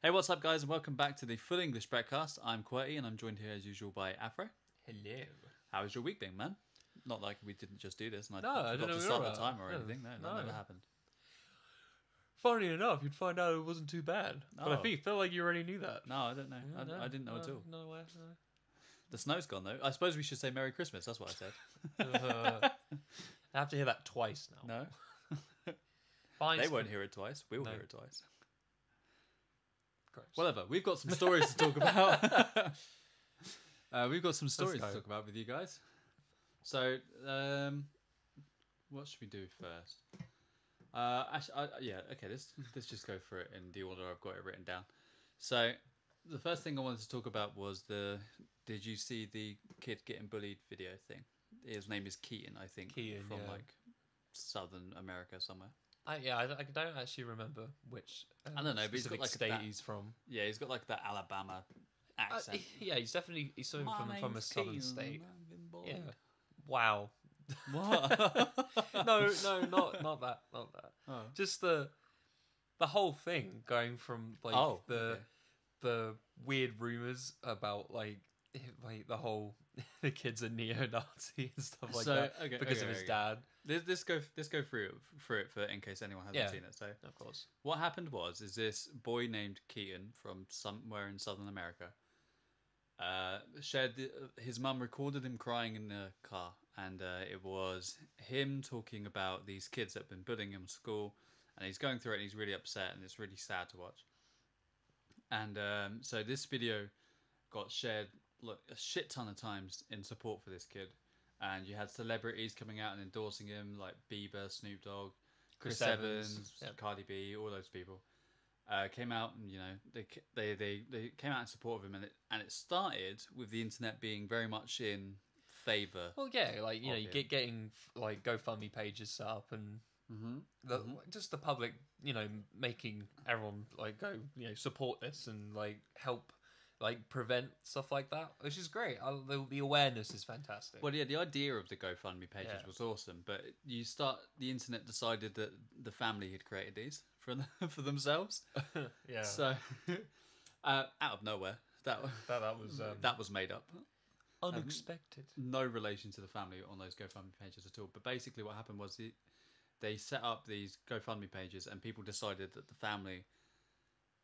Hey, what's up, guys, and welcome back to the Full English Breakcast. I'm QWERTY, and I'm joined here as usual by Afro. Hello. How was your week been, man? Not like we didn't just do this, and I forgot don't know to what start you're the about. timer or anything. No, that never happened. Funny enough, you'd find out it wasn't too bad. But I Oh. think you felt like you already knew that. No, I don't know. I didn't know at all. No. The snow's gone though. I suppose we should say Merry Christmas. That's what I said. I have to hear that twice now. No, Fine. they won't hear it twice. We'll No. hear it twice. Gross. Whatever. We've got some stories to talk about. We've got some stories to go. talk about with you guys. So, what should we do first? Okay. Let's just go for it in the order I've got it written down. So, the first thing I wanted to talk about was did you see the kid getting bullied video thing? His name is Keaton, I think, from like Southern America somewhere. I don't actually remember which. I don't know, but he's got like state that, he's from. Yeah, he's got like that Alabama accent. He's definitely from a southern state. Yeah. Wow. What? No, not that. Oh. Just the whole thing going from like the weird rumors about like the whole the kid's a neo-Nazi and stuff like that because of his dad. Let's go through it for in case anyone hasn't seen it. So of course, what happened is this boy named Keaton from somewhere in Southern America his mum recorded him crying in the car, and it was him talking about these kids that have been bullying him in school, and he's going through it and he's really upset and it's really sad to watch. And so this video got shared a shit ton of times in support for this kid, and you had celebrities coming out and endorsing him like Bieber, Snoop Dogg, Chris Evans, Cardi B, all those people came out, and they came out in support of him, and it started with the internet being very much in favour. Well, yeah, like you getting like GoFundMe pages set up and just the public, making everyone like go, support this and like help. Like prevent stuff like that, which is great. The awareness is fantastic. Well, yeah, the idea of the GoFundMe pages was awesome, but the internet decided that the family had created these for themselves. Yeah. So out of nowhere, that was made up, unexpected. No relation to the family on those GoFundMe pages at all. But basically, what happened was they set up these GoFundMe pages, and people decided that the family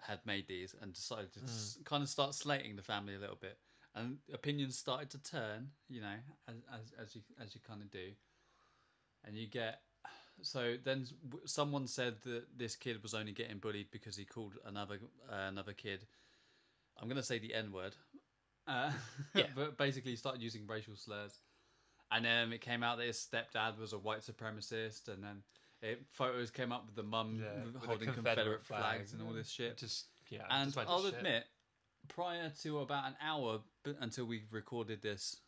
had made these and decided to kind of start slating the family a little bit, and opinions started to turn, as you kind of do, and you get. So then someone said that this kid was only getting bullied because he called another kid, I'm gonna say the N-word, but basically he started using racial slurs, and then it came out that his stepdad was a white supremacist, and then photos came up with the mum holding Confederate flags and all this shit. And I'll admit, prior to about an hour until we recorded this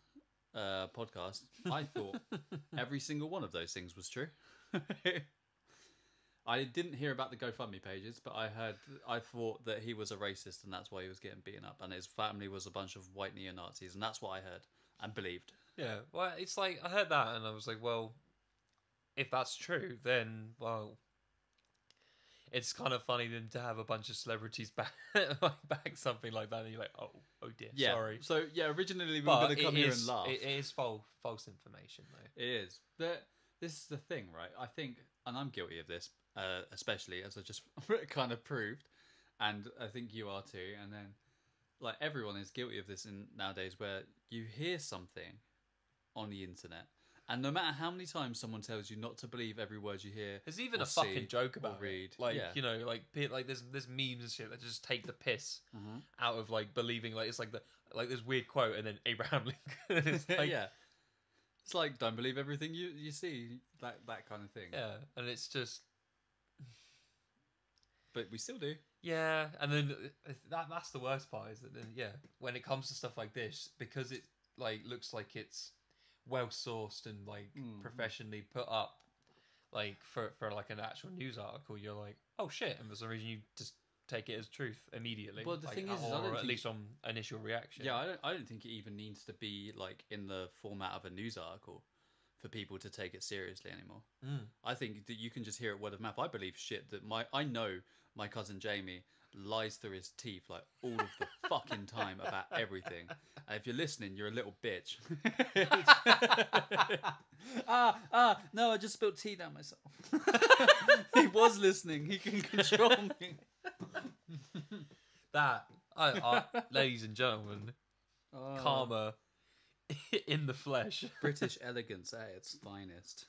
podcast, I thought every single one of those things was true. I didn't hear about the GoFundMe pages, but I thought that he was a racist and that's why he was getting beaten up, and his family was a bunch of white neo-Nazis, and that's what I heard and believed. Yeah, well, it's like I heard that and I was like, well, if that's true, then, well, it's kind of funny then to have a bunch of celebrities back something like that, and you're like, oh dear, sorry. So, originally we were going to come here and laugh. It is false information, though. It is. But this is the thing, right? I think, and I'm guilty of this, especially, as I just kind of proved, and I think you are too, and then, like, everyone is guilty of this nowadays, where you hear something on the internet, and no matter how many times someone tells you not to believe every word you hear, there's even a fucking joke about read. It. Like, there's memes and shit that just take the piss out of like believing, like it's like this weird quote and then Abraham Lincoln. It's like, it's like, don't believe everything you see, that kind of thing. Yeah, and it's just, but we still do. Yeah, and then that's the worst part is that then when it comes to stuff like this, because it like looks like it's well sourced and like professionally put up, like for like an actual news article, you're like, oh shit, and for some reason you just take it as truth immediately. Well, the thing is, or at least on initial reaction. Yeah, I don't think it even needs to be like in the format of a news article for people to take it seriously anymore. I think that you can just hear it word of mouth. I believe shit that I know my cousin Jamie lies through his teeth like all of the fucking time about everything. And if you're listening, you're a little bitch. No, I just spilled tea down myself. He was listening. He can control me. Ladies and gentlemen, karma in the flesh. British elegance at its finest.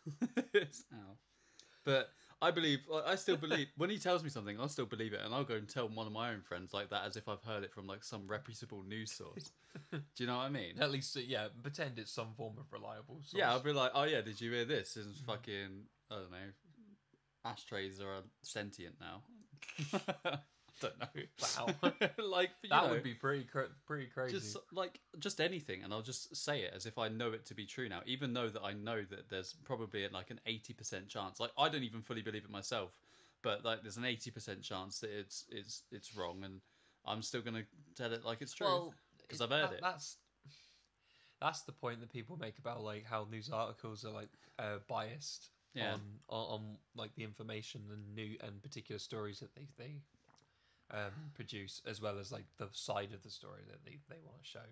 But I still believe, when he tells me something, I'll still believe it, and I'll go and tell one of my own friends like that as if I've heard it from like some reputable news source. Do you know what I mean? At least, pretend it's some form of reliable source. Yeah, I'll be like, oh yeah, did you hear this? This is fucking, I don't know, ashtrays are sentient now. Don't know. Wow. Like, that would be pretty crazy. Just anything, and I'll just say it as if I know it to be true now, even though that I know that there's probably like an 80% chance. Like, I don't even fully believe it myself, but like there's an 80% chance that it's wrong, and I'm still gonna tell it like it's true because I've heard it. That's the point that people make about like how news articles are like biased on like the information and particular stories that they produce, as well as like the side of the story that they want to show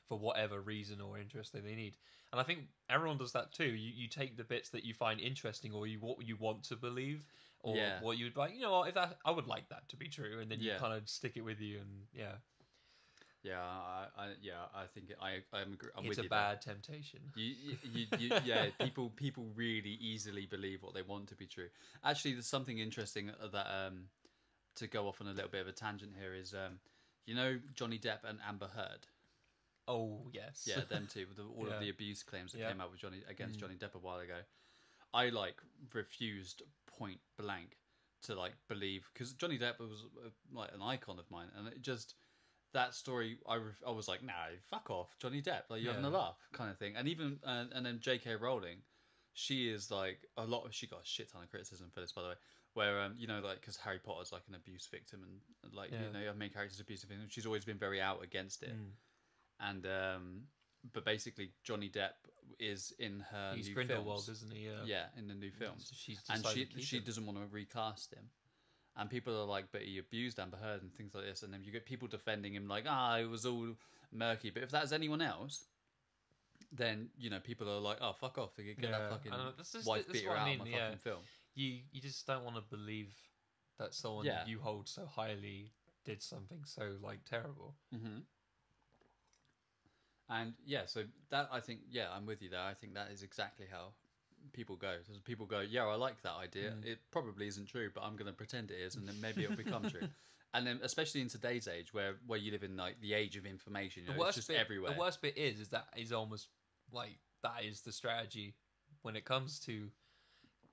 for whatever reason or interest that they need. And I think everyone does that too. You take the bits that you find interesting, or what you want to believe, or what you would like, if that, I would like that to be true, and then you kind of stick it with you, and I think I'm it's with a you bad temptation. People really easily believe what they want to be true. Actually, there's something interesting that to go off on a little bit of a tangent here is, Johnny Depp and Amber Heard. Oh yes, yeah, them two with all of the abuse claims that came out with against Johnny Depp a while ago. I refused point blank to believe, because Johnny Depp was an icon of mine, and it just, that story I was like, nah, fuck off, Johnny Depp, you're having a laugh kind of thing. And even and then J.K. Rowling, she is she got a shit ton of criticism for this, by the way, where because Harry Potter's an abuse victim, and your main character's abusive, and she's always been very out against it. And but basically Johnny Depp is in her He's new Grindelwald, films. isn't he? Yeah, in the new films. So she doesn't want to recast him. And people are like, but he abused Amber Heard and things like this. And then you get people defending him it was all murky. But if that's anyone else, then, people are like, oh, fuck off. They get that fucking wife beater out of my fucking film. You just don't want to believe that someone you hold so highly did something so, terrible. Mm-hmm. And, so that, I think, I'm with you there. I think that is exactly how people go. So people go, I like that idea. It probably isn't true, but I'm going to pretend it is, and then maybe it'll become true. And then, especially in today's age, where you live in the age of information, it's just everywhere. The worst bit is that is almost that is the strategy when it comes to,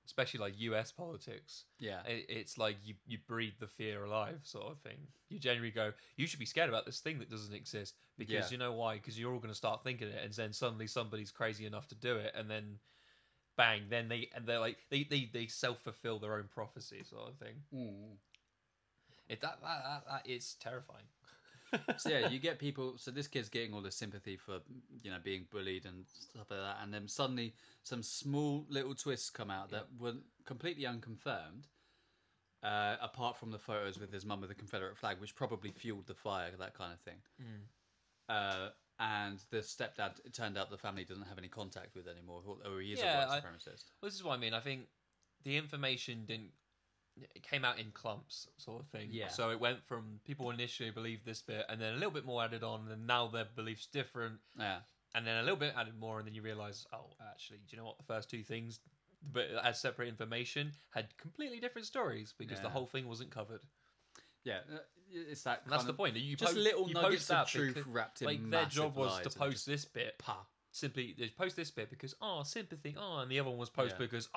especially US politics. Yeah, it's you breathe the fear alive sort of thing. You generally go, you should be scared about this thing that doesn't exist, because you know why? Because you're all going to start thinking it, and then suddenly somebody's crazy enough to do it, and then bang, then they self-fulfill their own prophecy sort of thing. That is terrifying. So you get people, so this kid's getting all the sympathy for being bullied and stuff like that, and then suddenly some small little twists come out that were completely unconfirmed, apart from the photos with his mum with the Confederate flag, which probably fueled the fire, that kind of thing. And the stepdad, it turned out the family doesn't have any contact with anymore, or he is a white supremacist. This is what I mean. I think the information it came out in clumps, sort of thing. Yeah. So it went from people initially believed this bit, and then a little bit more added on, and now their belief's different. Yeah. And then a little bit added more, and then you realise, oh, actually, do you know what? The first two things, but as separate information, had completely different stories, because the whole thing wasn't covered. Yeah, it's that. And that's the point. You just post, little you nuggets post of truth wrapped in their massive job was lies to post this bit. Simply, they post this bit because sympathy. And the other one was post because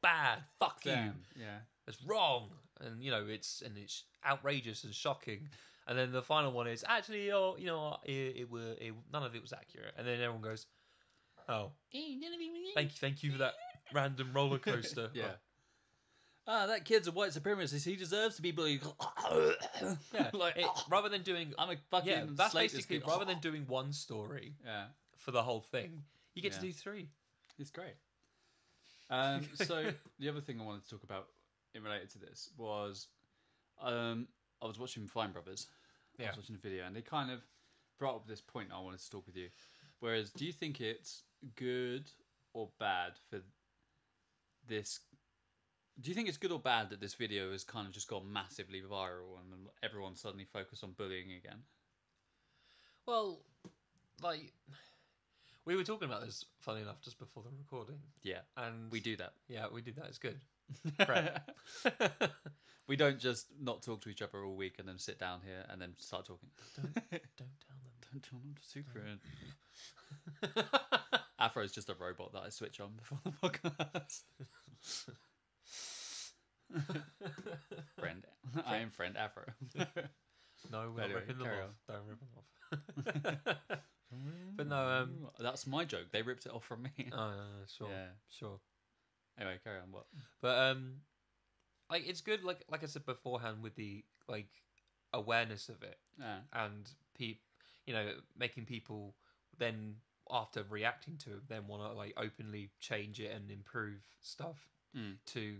bad. Fuck you. Yeah, it's wrong, and it's outrageous and shocking. And then the final one is actually, none of it was accurate. And then everyone goes, oh, thank you for that random roller coaster. Yeah. That kid's a white supremacist. He deserves to be bullied. Rather than doing, I'm a fucking. That's basically rather than doing one story. For the whole thing, you get to do three. It's great. So the other thing I wanted to talk about in related to this was, I was watching Fine Brothers. I Yeah. was watching a video, and they kind of brought up this point I wanted to talk with you. Whereas, do you think it's good or bad for this? Do you think it's good or bad that this video has kind of just gone massively viral and everyone suddenly focused on bullying again? Well, like we were talking about this, funny enough, just before the recording. Yeah, and we do that. Yeah, we did that. It's good. Right. We don't just not talk to each other all week and then sit down here and then start talking. Don't tell them. Don't tell them the secret. Afro's just a robot that I switch on before the podcast. I am friend Afro. No, we're Anyway, ripping them carry off. Don't rip them off. But no, that's my joke. They ripped it off from me. Oh, sure, Yeah. sure. Anyway, carry on. What? But like it's good. Like I said beforehand, with the like awareness of it Yeah. and making people then after reacting to it, then want to like openly change it and improve stuff to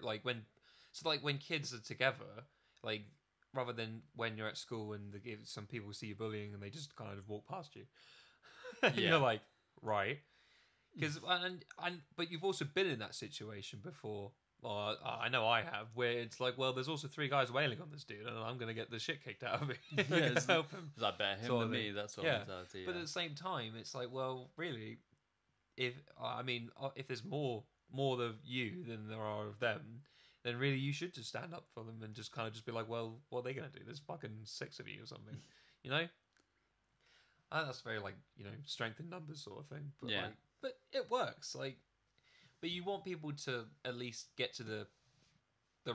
like when kids are together, like rather than when you're at school and some people see you bullying and they just kind of walk past you. You're like, right. Because but you've also been in that situation before. Well, I know I have, where it's like, well, there's also 3 guys wailing on this dude, and I'm going to get the shit kicked out of me. Yeah, help him. I better him than me. That sort of mentality. But at the same time, it's like, well, really, if there's more of you than there are of them, then really you should just stand up for them and just kind of just be like, well, what are they going to do? There's fucking 6 of you or something, you know? I think that's very like strength in numbers sort of thing. But but it works like. But you want people to at least get to the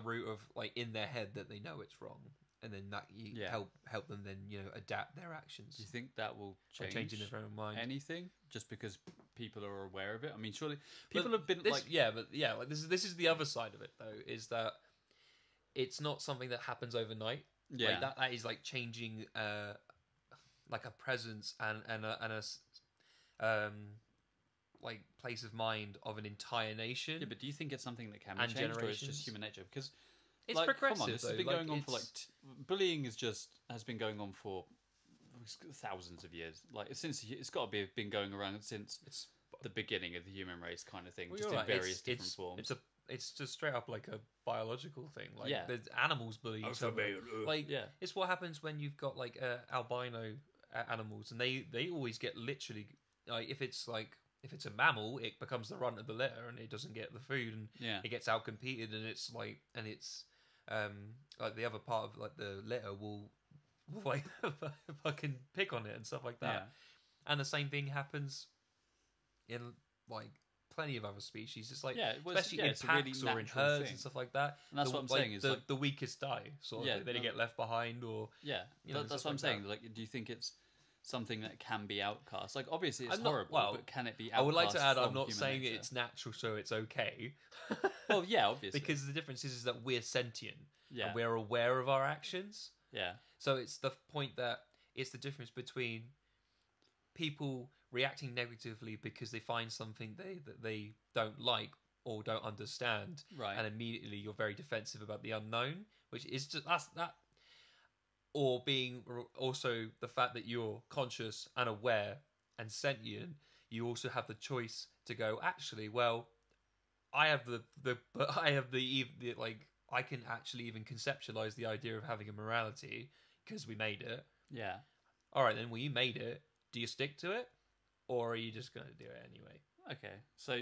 root of like in their head that they know it's wrong, and then that you help them then adapt their actions. Do you think that will change changing their own mind anything just because people are aware of it? I mean, surely people have been like this is the other side of it though, is that it's not something that happens overnight. Yeah, like that is like changing like a presence and a like place of mind of an entire nation. Yeah, but do you think it's something that can be changed, or it's just human nature? Because it's like, progressive. Come on, this has been going on for like bullying has been going on for thousands of years. Like since it's got to be been going around since the beginning of the human race, kind of thing, just in various different forms. It's just straight up like a biological thing. Like there's animals bully each other. Like it's what happens when you've got like albino animals, and they always get literally like if it's a mammal, it becomes the runt of the litter and it doesn't get the food and it gets out competed, and it's like like the other part of like the litter will like fucking pick on it and stuff like that. And the same thing happens in like plenty of other species. It's like especially in packs or in herds and stuff like that. And that's what I'm saying is like the weakest die, sort of. They get left behind, or that's what I'm saying. Like, do you think it's something that can be outcast? Like, obviously it's horrible, but can it be outcast? I would like to add, I'm not human saying nature? it's natural, so it's okay. Well, yeah, obviously. Because the difference is that we're sentient. Yeah. And we're aware of our actions. Yeah. So it's the point that it's the difference between people reacting negatively because they find something that they don't like or don't understand. Right. And immediately you're very defensive about the unknown, which is just that. Or being also the fact that you're conscious and aware and sentient, you also have the choice to go, actually, well, I have I can actually even conceptualize the idea of having a morality because we made it. Yeah. All right, then, well, you made it. Do you stick to it? Or are you just going to do it anyway? Okay. So,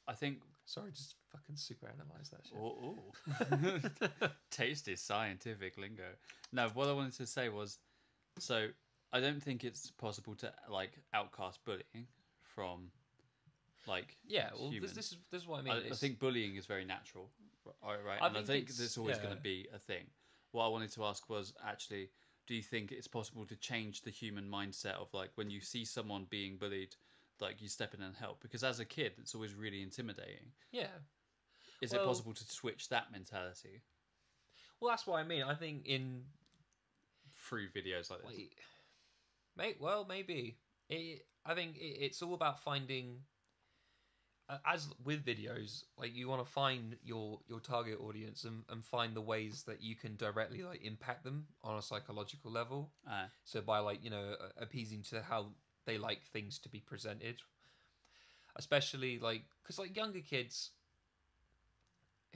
I think... Sorry, just fucking super analyze that shit. Oh, tasty scientific lingo. No, what I wanted to say was, so I don't think it's possible to like outcast bullying from like humans. This is what I mean. I think bullying is very natural, right? And I think there's always going to be a thing. What I wanted to ask was actually, do you think it's possible to change the human mindset of like when you see someone being bullied, like you step in and help? Because as a kid, it's always really intimidating. Yeah. Is it possible to switch that mentality? Well, that's what I mean. I think through videos like this. Maybe. I think it's all about finding. as with videos, like you want to find your target audience and find the ways that you can directly like impact them on a psychological level. So by like appeasing to how they like things to be presented, especially like because like younger kids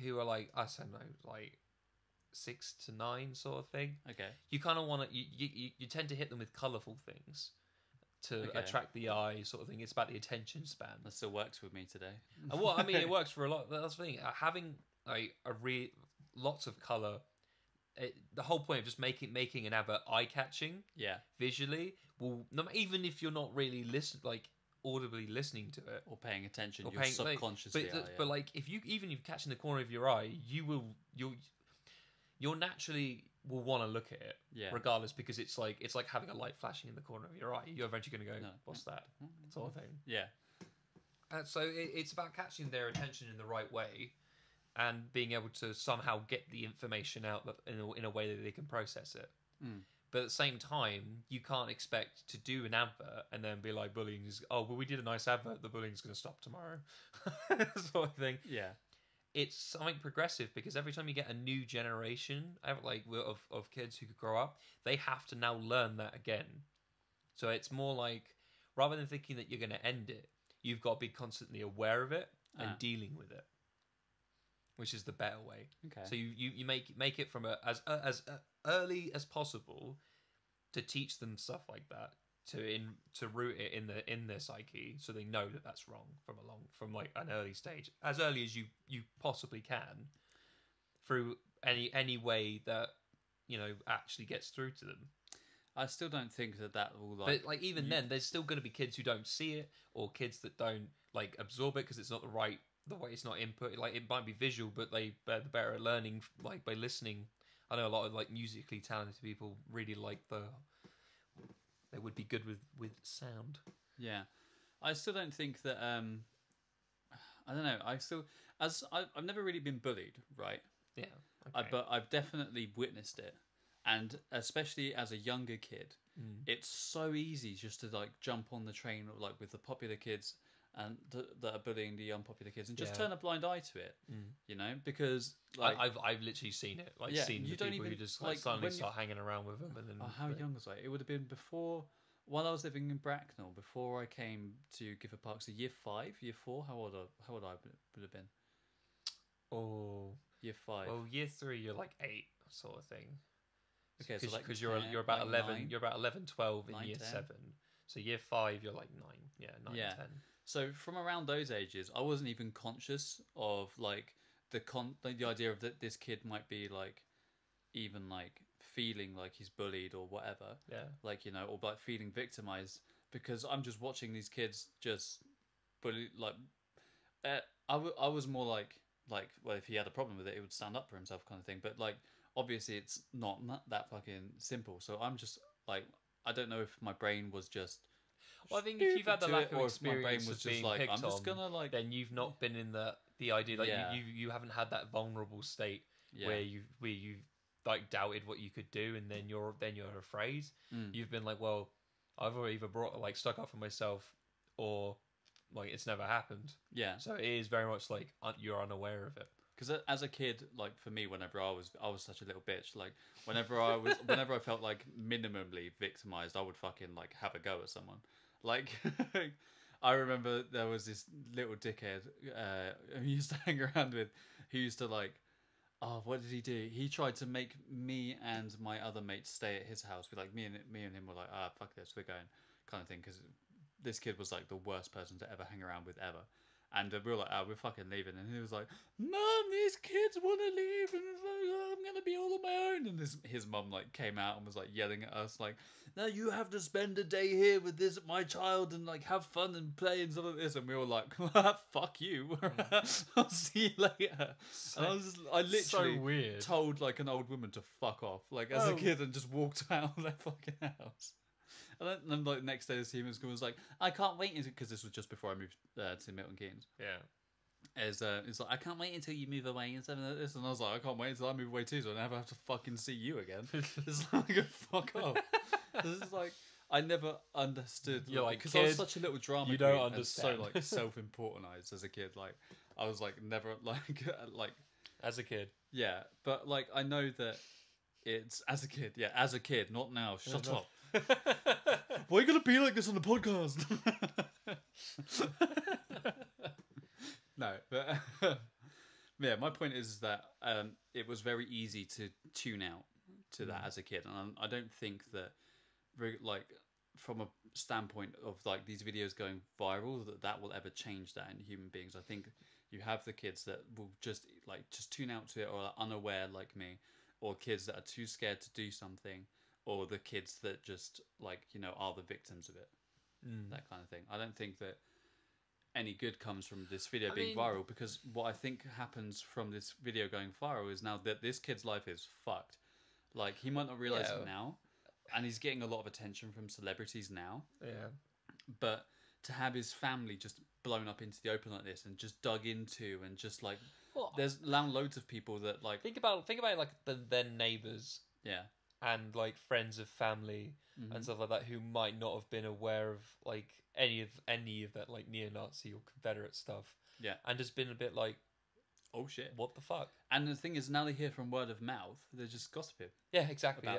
who are like I don't know like 6 to 9 sort of thing. Okay. You kind of want to you tend to hit them with colourful things to attract the eye, sort of thing. It's about the attention span. That still works with me today. And what I mean, it works for a lot. That's the thing. Having like lots of colour. The whole point of just making an advert eye catching. Yeah. Visually, will even if you're not really audibly listening to it or paying attention, you're subconsciously. But like if you catch in the corner of your eye, you'll naturally will want to look at it, regardless, because it's like having a light flashing in the corner of your eye. You're eventually going to go, "What's that?" sort of thing. Yeah. So it's about catching their attention in the right way, and being able to somehow get the information out in a way that they can process it. But at the same time, you can't expect to do an advert and then be like, bullying is, oh, well, we did a nice advert, the bullying's going to stop tomorrow. Sort of thing. Yeah. It's something progressive because every time you get a new generation of kids who could grow up, they have to now learn that again. So it's more like, rather than thinking that you're going to end it, you've got to be constantly aware of it and dealing with it, which is the better way. Okay. So you make it from as early as possible to teach them stuff like that, to root it in their psyche, so they know that that's wrong from like an early stage, as early as you possibly can, through any way that actually gets through to them. I still don't think that will But like even then, there's still going to be kids who don't see it, or kids that don't like absorb it because it's not the way it's not input. Like it might be visual, but they're better at learning like by listening. I know a lot of like musically talented people really like they would be good with sound. Yeah, I still don't think that. I don't know. I've never really been bullied, right? Yeah, okay. But I've definitely witnessed it, and especially as a younger kid, it's so easy just to like jump on the train like with the popular kids and that are bullying the unpopular kids and just turn a blind eye to it, because like I've literally seen it, like seen the people who just like suddenly start hanging around with them, and then how young was I? It would have been while I was living in Bracknell, before I came to Gifford Park, so year 5, year 4. How old I would have been? Oh, year 5. Well, year 3, you're like 8, sort of thing. Okay, so like because you're about 11, 9, you're about 11, 12 in 9, year 10. 7. So year 5, you're like 9, 9, 10. So from around those ages, I wasn't even conscious of like the idea of that this kid might be like even like feeling like he's bullied or whatever. Yeah. Like or like feeling victimized, because I'm just watching these kids just bully like. I was more like well, if he had a problem with it, he would stand up for himself, kind of thing. But like obviously it's not that fucking simple. So I'm just like, I don't know if my brain was just. Well, I think if you've had the lack of experience, my brain was just like, I'm just gonna like. Then you've not been in the idea, like you haven't had that vulnerable state where you like doubted what you could do, and then you're afraid. You've been like, well, I've either stuck up for myself, or like it's never happened. Yeah. So it is very much like you're unaware of it. Because as a kid, like for me, whenever I was such a little bitch. Like whenever I felt like minimally victimized, I would fucking like have a go at someone. Like I remember there was this little dickhead who used to hang around with, who used to like, oh, what did he do? He tried to make me and my other mates stay at his house. Me and him were like, fuck this, we're going, kind of thing. Because this kid was like the worst person to ever hang around with ever. And we were like, we're fucking leaving. And he was like, Mum, these kids want to leave. And it's like, I'm going to be all on my own. And his mum like came out and was like yelling at us like, no, you have to spend a day here with my child and like have fun and play and stuff like this. And we were like, fuck you. I'll see you later. And I literally told like an old woman to fuck off, like as a kid, and just walked out of their fucking house. And then like next day, the team in school was like, I can't wait until, because this was just before I moved to Milton Keynes. Yeah. It's like, I can't wait until you move away and something like this. And I was like, I can't wait until I move away too, so I never have to fucking see you again. It's like, fuck off. This is like, I never understood. You're like, because I was kid, such a little drama you don't queen and understand. so like self-importantized as a kid. Like I was like never like As a kid. yeah, but like I know that it's as a kid. Yeah, as a kid, not now. Shut up. Why are you gonna be like this on the podcast? No, but yeah, my point is that it was very easy to tune out to that as a kid, and I don't think that like from a standpoint of like these videos going viral that will ever change that in human beings. I think you have the kids that will just tune out to it or are unaware like me, or kids that are too scared to do something, or the kids that just are the victims of it, that kind of thing. I don't think that any good comes from this video being viral, because what I think happens from this video going viral is now that this kid's life is fucked. Like he might not realize it now, and he's getting a lot of attention from celebrities now. Yeah. But to have his family just blown up into the open like this and just dug into and just like there's loads of people that like think about like their neighbors, and like friends of family and stuff like that who might not have been aware of like any of that like neo-Nazi or Confederate stuff, and just been a bit like, oh shit, what the fuck. And the thing is, now they hear from word of mouth, they're just gossiping. Yeah, exactly.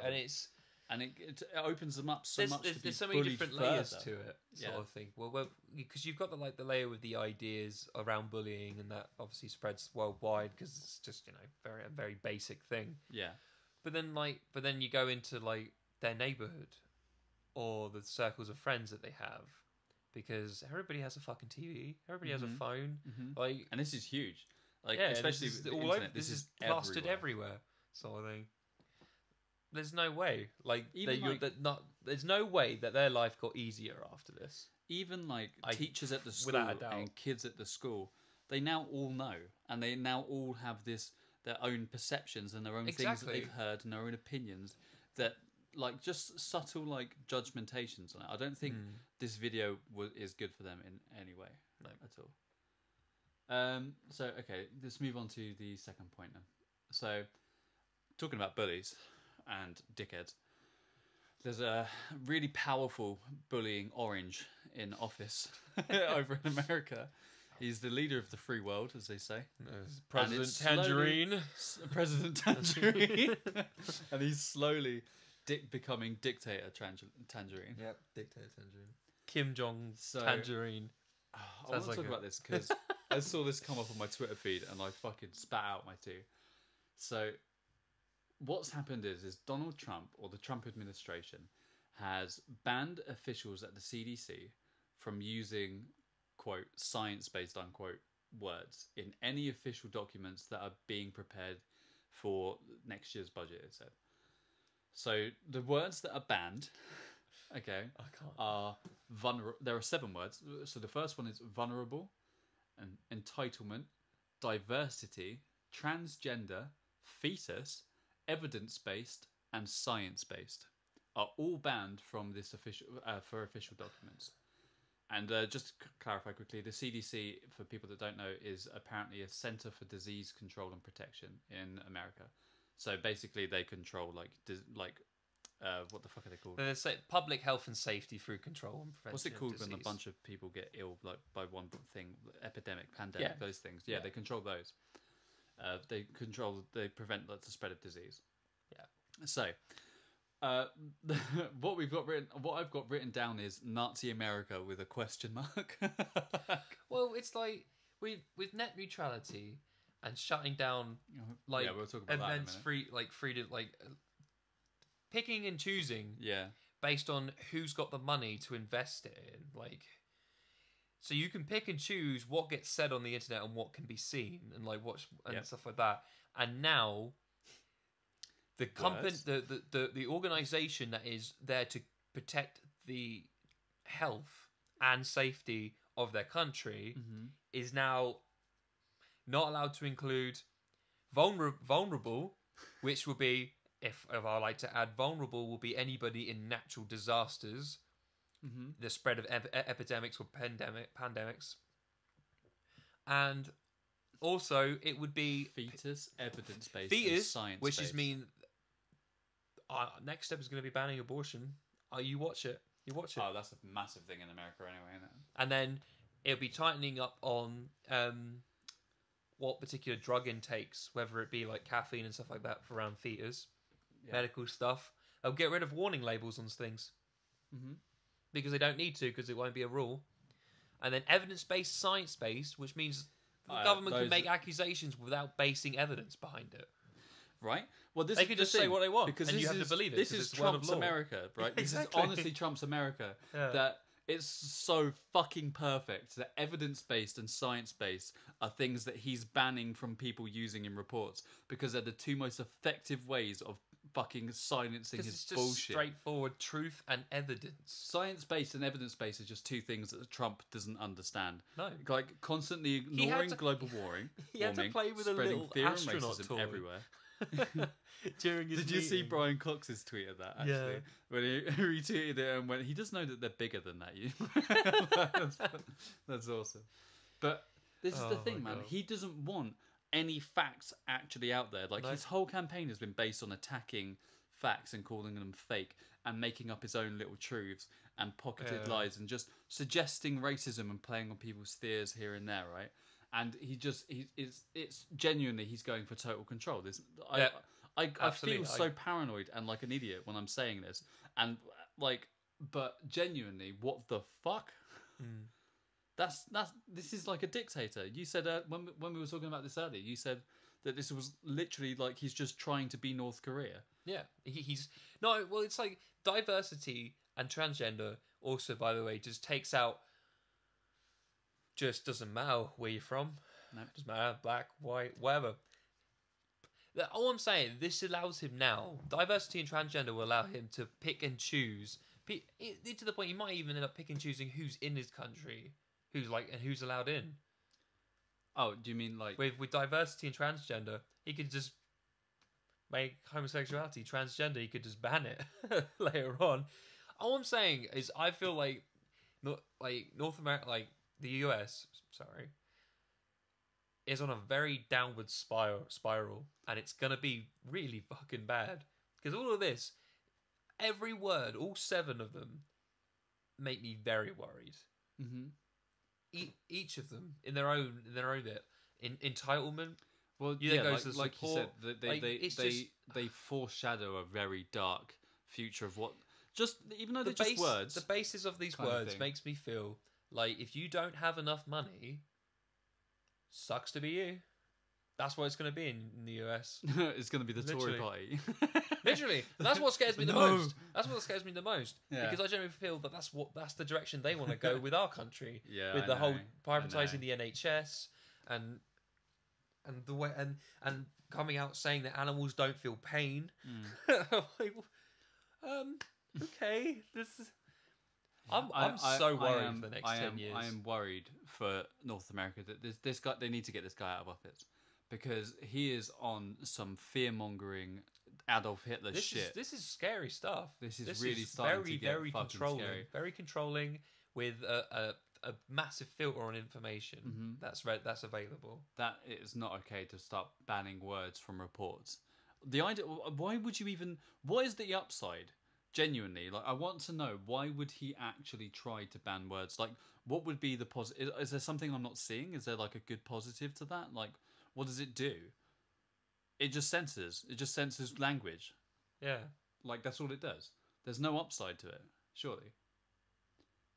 And it opens them up so much. There's so many different layers to it, sort of thing. Well, because you've got the layer with the ideas around bullying, and that obviously spreads worldwide because it's just a very basic thing. Yeah. But then you go into like their neighborhood or the circles of friends that they have, because everybody has a fucking TV, everybody has a phone, like, and this is huge. Like, especially this is with the all internet, over. This is plastered everywhere, sort of thing. There's no way, there's no way that their life got easier after this. Even teachers at the school and kids at the school, they now all know, and they now all have their own perceptions and their own things that they've heard and their own opinions that just subtle judgmentations on it. I don't think this video is good for them in any way, at all. So okay, let's move on to the second point then. So, talking about bullies and dickheads, there's a really powerful bullying orange in office over in America. He's the leader of the free world, as they say. President Tangerine. President Tangerine. And he's slowly becoming dictator Tangerine. Yep, dictator Tangerine. Kim Jong Tangerine. I want to talk about this because I saw this come up on my Twitter feed and I fucking spat out my tea. So, what's happened is Donald Trump, or the Trump administration, has banned officials at the CDC from using, quote, science-based, unquote, words in any official documents that are being prepared for next year's budget, it said. So, the words that are banned... Okay, are vulnerable. There are 7 words. So the first one is vulnerable, and entitlement, diversity, transgender, fetus, evidence-based, and science-based are all banned from this official for official documents. And just to clarify quickly, the CDC, for people that don't know, is apparently a Center for Disease Control and Protection in America. So basically, they control what the fuck are they called? They say public health and safety through control and prevention. What's it called when a bunch of people get ill by one thing? Epidemic, pandemic, those things. Yeah, they control those. They prevent the spread of disease. Yeah. So, what I've got written down is Nazi America with a question mark. Well, it's like with net neutrality and shutting down we'll talk about events free to picking and choosing, based on who's got the money to invest it in, so you can pick and choose what gets said on the internet and what can be seen, and stuff like that. And now, the company, the organization that is there to protect the health and safety of their country is now not allowed to include vulnerable, which will be. If I like to add, vulnerable will be anybody in natural disasters, the spread of epidemics or pandemics, and also it would be fetus, evidence-based, and science-based. Which is mean. Next step is going to be banning abortion. You watch it. You watch it. Oh, that's a massive thing in America anyway, isn't it? And then it'll be tightening up on what particular drug intakes, whether it be like caffeine and stuff like that for around theatres, medical stuff. They'll get rid of warning labels on things because they don't need to, because it won't be a rule. And then evidence-based, science-based, which means the government can make accusations without basing evidence behind it. Right. Well, they can just say what they want, because and you have to believe it. This is Trump's America, right? Exactly. This is honestly Trump's America. Yeah. That it's so fucking perfect that evidence-based and science-based are things that he's banning from people using in reports because they're the two most effective ways of fucking silencing his it's just bullshit. Straightforward truth and evidence. Science-based and evidence-based are just two things that Trump doesn't understand. No. Like constantly ignoring global warming. He had to play with a little fear astronaut and racism toy everywhere. During his Did you see meeting. Brian Cox's tweet of that, actually? Yeah. When he retweeted it and went, he does know that they're bigger than that, you. That's awesome. But this is the thing, man. God. He doesn't want any facts actually out there. Like, his whole campaign has been based on attacking facts and calling them fake and making up his own little truths and pocketed lies and just suggesting racism and playing on people's fears here and there, right? And it's genuinely, he's going for total control. I feel so paranoid and like an idiot when I'm saying this, and like, but genuinely, what the fuck? This is like a dictator. You said when we were talking about this earlier, you said that this was literally like he's just trying to be North Korea. Yeah, he's no. Well, it's like diversity and transgender. Also, by the way, just takes out. Just doesn't matter where you're from. No, doesn't matter, black, white, whatever. All I'm saying, this allows him now. Diversity and transgender will allow him to pick and choose. To the point, he might even end up picking and choosing who's in his country, who's allowed in. Oh, do you mean like with diversity and transgender, he could just make homosexuality transgender. He could just ban it later on. All I'm saying is, I feel like North America, like the US, is on a very downward spiral, and it's gonna be really fucking bad. Because all of this, every word, all 7 of them, make me very worried. Each of them in their own bit. Entitlement. Well, yeah, like you said, they foreshadow a very dark future of what. Just even though they're just words, the basis of these words makes me feel like if you don't have enough money, sucks to be you. That's what it's going to be in the US. It's going to be the Tory party. Literally. And that's what scares me the most. That's what scares me the most. Yeah. Because I generally feel that that's the direction they want to go with our country. Yeah, with the whole privatising the NHS and the way and coming out saying that animals don't feel pain. Like, okay, this is. I'm so worried for the next 10 years. I am worried for North America that this guy. They need to get this guy out of office because he is on some fear mongering Adolf Hitler shit. This is scary stuff. This is really starting to get very fucking controlling. scary. Very controlling with a massive filter on information that's available. That is not okay to start banning words from reports. The idea. Why would you even? What is the upside? Genuinely, like, I want to know, why would he actually try to ban words? Like, what would be the positive? Is there something I'm not seeing? Is there like a good positive to that? Like, what does it do? It just censors. It just censors language. Yeah. Like, that's all it does. There's no upside to it, surely.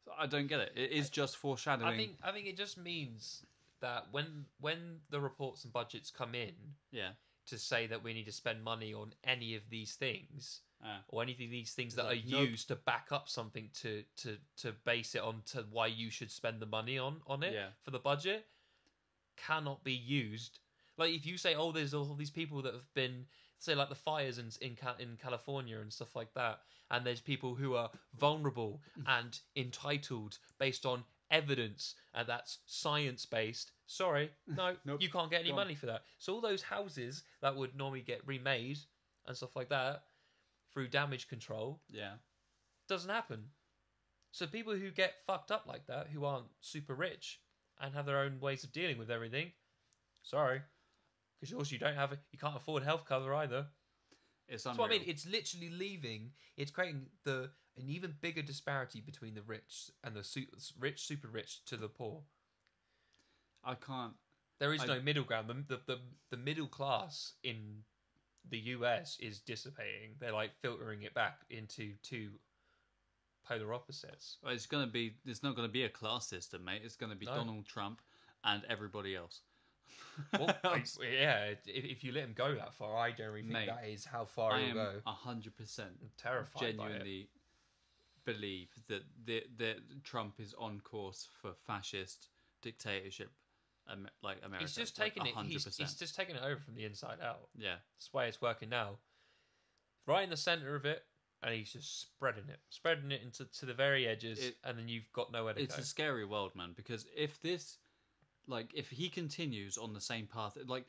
So I don't get it. It is just foreshadowing. I think it just means that when the reports and budgets come in, to say that we need to spend money on any of these things. Or anything these things that are used to back up something to base it on to why you should spend the money on it for the budget cannot be used. Like if you say, oh, there's all these people that have been, say, like the fires in California and stuff like that, and there's people who are vulnerable and entitled based on evidence, and that's science-based. Sorry, no, nope. You can't get any money for that. So all those houses that would normally get remade and stuff like that, through damage control, doesn't happen. So people who get fucked up like that, who aren't super rich and have their own ways of dealing with everything, sorry, because also you can't afford health cover either. It's That's unreal. what I mean. It's literally leaving. It's creating an even bigger disparity between the rich and the super rich to the poor. I can't. There is no middle ground. The middle class in the US is dissipating. They're like filtering it back into two polar opposites. Well, it's gonna be. It's not gonna be a class system, mate. It's gonna be Donald Trump and everybody else. Well, if you let him go that far, I generally think that is how far he'll go. 100% terrified. Genuinely believe that Trump is on course for fascist dictatorship, like America. He's just taking it. 100%. He's just taking it over from the inside out. Yeah, that's the way it's working now. Right in the center of it, and he's just spreading it into to the very edges, and then you've got nowhere to go. It's a scary world, man. Because if this. Like, if he continues on the same path, like,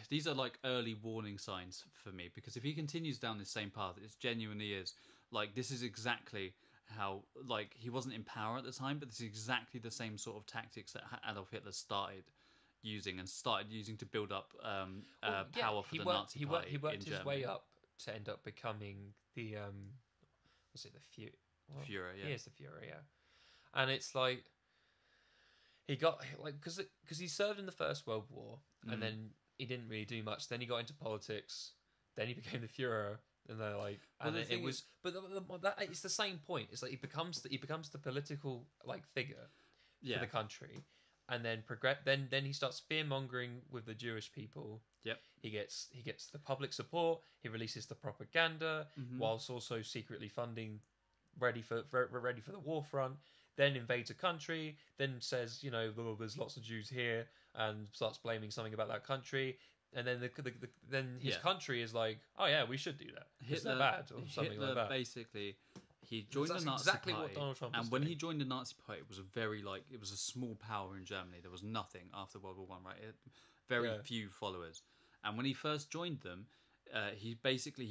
these are like early warning signs for me. Because if he continues down the same path, it genuinely is like this is exactly how, like, he wasn't in power at the time, but this is exactly the same sort of tactics that Adolf Hitler started using to build up power for the Nazi Party. He worked in his Germany. way up to end up becoming the was it the Führer? Yeah, he is the Führer. Yeah, and it's like. He got like because he served in the First World War and then he didn't really do much. Then he got into politics. Then he became the Führer, and they're like, and it was. But it's the same point. It's like he becomes the political like figure for the country, and then Then he starts fear mongering with the Jewish people. Yep. He gets the public support. He releases the propaganda whilst also secretly funding, ready for the war front. Then invades a country, then says, there's lots of Jews here, and starts blaming something about that country, and then then his country is like, oh yeah, we should do that. Hitler, they're bad, or something Hitler, like that. Basically, he joined the Nazi exactly Party, what Donald Trump and is when doing. he joined the Nazi Party, it was it was a small power in Germany. There was nothing after World War One, right? Very few followers, and when he first joined them, he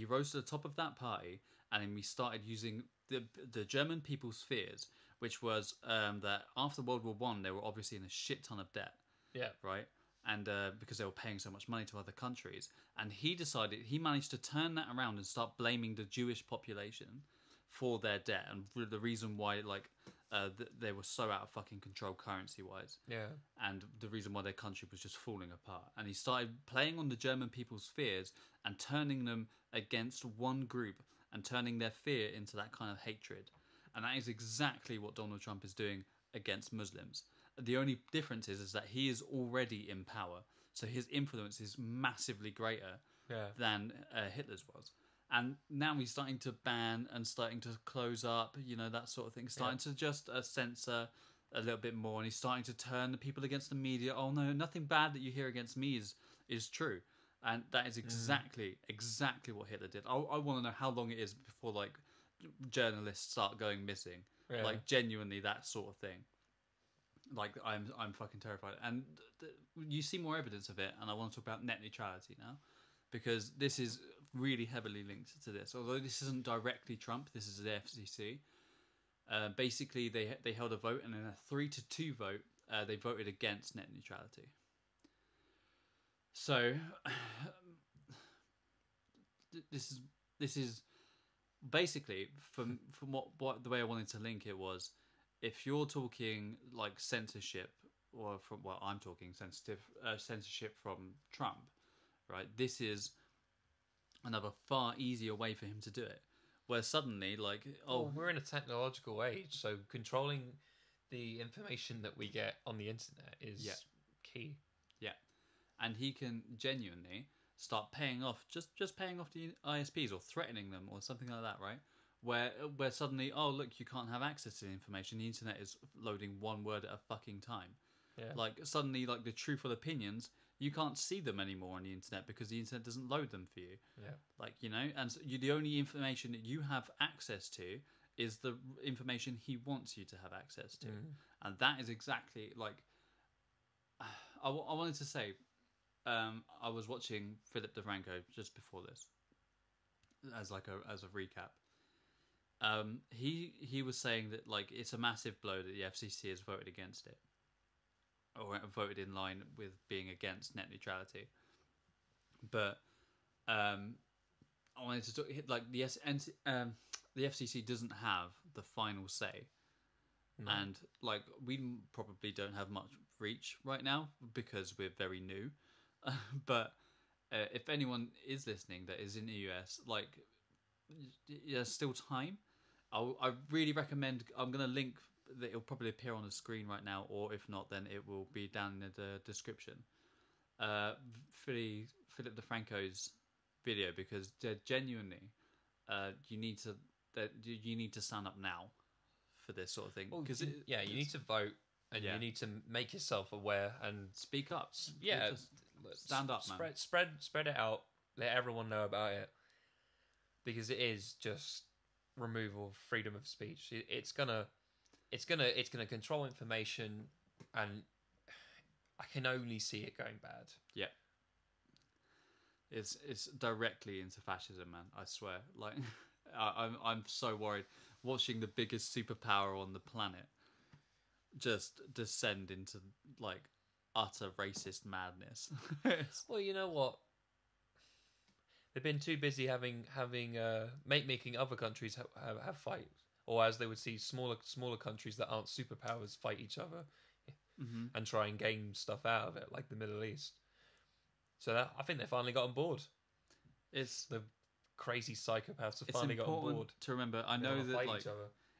rose to the top of that party, and then we started using the German people's fears. Which was that after World War One, they were obviously in a shit ton of debt. Yeah. Right? And because they were paying so much money to other countries. And he managed to turn that around and start blaming the Jewish population for their debt. And the reason why, they were so out of fucking control currency-wise. Yeah. And the reason why their country was just falling apart. And he started playing on the German people's fears and turning them against one group and turning their fear into that kind of hatred. And that is exactly what Donald Trump is doing against Muslims. The only difference is that he is already in power. So his influence is massively greater than Hitler's was. And now he's starting to ban and starting to close up, that sort of thing. Starting to just censor a little bit more. And he's starting to turn the people against the media. Oh, no, nothing bad that you hear against me is true. And that is exactly what Hitler did. I want to know how long it is before, journalists start going missing, genuinely that sort of thing. I'm fucking terrified, and you see more evidence of it. And I want to talk about net neutrality now, because this is really heavily linked to this. Although this isn't directly Trump, this is the FCC. Basically, they held a vote, and in a 3-2 vote, they voted against net neutrality. So this is. Basically, from what the way I wanted to link it was, if you're talking censorship, or I'm talking censorship from Trump, right? This is another far easier way for him to do it. Where suddenly, we're in a technological age, so controlling the information that we get on the internet is key. Yeah, and he can genuinely start paying off, just paying off the ISPs or threatening them or something like that, right? Where suddenly, oh look, you can't have access to the information. The internet is loading one word at a fucking time. Yeah. Suddenly, the truthful opinions, you can't see them anymore on the internet because the internet doesn't load them for you. Yeah. And so the only information that you have access to is the information he wants you to have access to, and that is exactly I wanted to say. I was watching Philip DeFranco just before this, as a recap. He was saying that it's a massive blow that the FCC has voted against it, or voted in line with being against net neutrality. But I wanted to talk like the FCC doesn't have the final say, and like we probably don't have much reach right now because we're very new. But if anyone is listening that is in the US, like there's still time. I really recommend. I'm gonna link that. It'll probably appear on the screen right now, or if not, then it will be down in the description. Philip DeFranco's video, because genuinely, you need to stand up now for this sort of thing. Because you need to vote and you need to make yourself aware and speak up. Yeah, stand up, man. Spread it out. Let everyone know about it, because it is just removal of freedom of speech. It's gonna control information, and I can only see it going bad. Yeah. It's directly into fascism, man. I swear. Like, I'm so worried watching the biggest superpower on the planet just descend into like utter racist madness. Well, you know what? They've been too busy making other countries have fights, or as they would see, smaller countries that aren't superpowers fight each other, and try and gain stuff out of it, like the Middle East. So I think they finally got on board. It's the crazy psychopaths have finally got on board. To remember, I know that like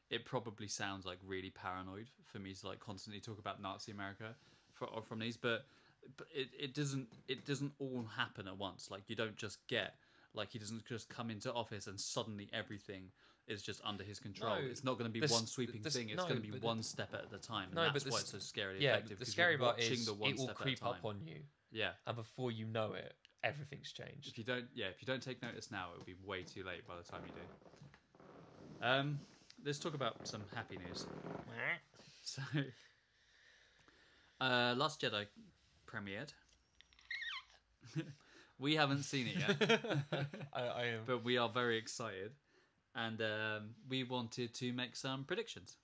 it probably sounds like really paranoid for me to like constantly talk about Nazi America from these, but it doesn't all happen at once. Like you don't just get like he doesn't just come into office and suddenly everything is just under his control. No, it's not going to be one sweeping thing. It's going to be one step at a time. And that's why it's so scary. Yeah, the scary part is it will creep up on you. Yeah, and before you know it, everything's changed. If you don't take notice now, it will be way too late by the time you do. Let's talk about some happy news. So, Last Jedi premiered. We haven't seen it yet. I am, but we are very excited, and we wanted to make some predictions.